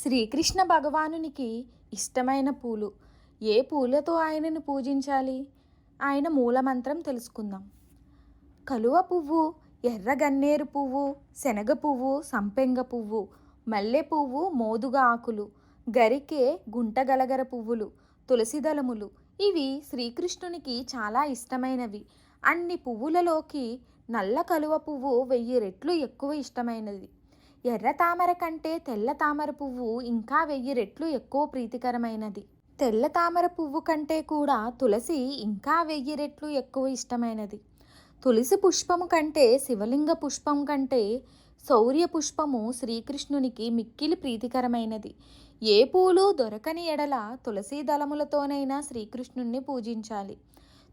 శ్రీకృష్ణ భగవానునికి ఇష్టమైన పూలు. ఏ పూలతో ఆయనను పూజించాలి? ఆయన మూలమంత్రం తెలుసుకుందాం. కలువ పువ్వు, ఎర్ర గన్నేరు పువ్వు, శనగ పువ్వు, సంపెంగ పువ్వు, మల్లె పువ్వు, మోదుగ ఆకులు, గరికె, గుంటగలగర పువ్వులు, తులసి దళములు ఇవి శ్రీకృష్ణునికి చాలా ఇష్టమైనవి. అన్ని పువ్వులలోకి నల్ల కలువ పువ్వు 1000 రెట్లు ఎక్కువ ఇష్టమైనది. ఎర్ర తామర కంటే తెల్ల తామర పువ్వు ఇంకా 1000 రెట్లు ఎక్కువ ప్రీతికరమైనది. తెల్ల తామర పువ్వు కంటే కూడా తులసి ఇంకా 1000 రెట్లు ఎక్కువ ఇష్టమైనది. తులసి పుష్పము కంటే శివలింగ పుష్పం కంటే శౌర్య పుష్పము శ్రీకృష్ణునికి మిక్కిలి ప్రీతికరమైనది. ఏ పూలు దొరకని ఎడల తులసి దళములతోనైనా శ్రీకృష్ణుణ్ణి పూజించాలి.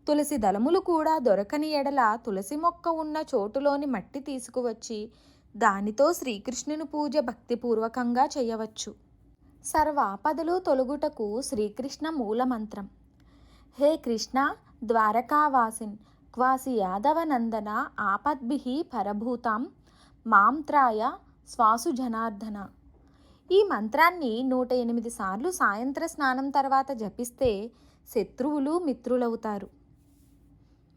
తులసి దళములు కూడా దొరకని ఎడల తులసి మొక్క ఉన్న చోటులోని మట్టి తీసుకువచ్చి దానితో శ్రీకృష్ణుని పూజ భక్తిపూర్వకంగా చేయవచ్చు. సర్వాపదలు తొలగుటకు శ్రీకృష్ణ మూలమంత్రం. హే కృష్ణ ద్వారకావాసిన్ క్వాసి యాదవ నందన ఆపద్భిః పరభూతాం మాంత్రాయ శ్వాసు జనార్దన. ఈ మంత్రాన్ని 108 సార్లు సాయంత్ర స్నానం తర్వాత జపిస్తే శత్రువులు మిత్రులవుతారు.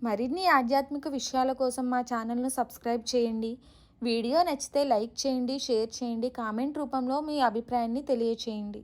మరిన్ని ఆధ్యాత్మిక విషయాల కోసం మా ఛానల్ను సబ్స్క్రైబ్ చేయండి. వీడియో నచ్చితే లైక్ చేయండి, షేర్ చేయండి, కామెంట్ రూపంలో మీ అభిప్రాయాన్ని తెలియచేయండి.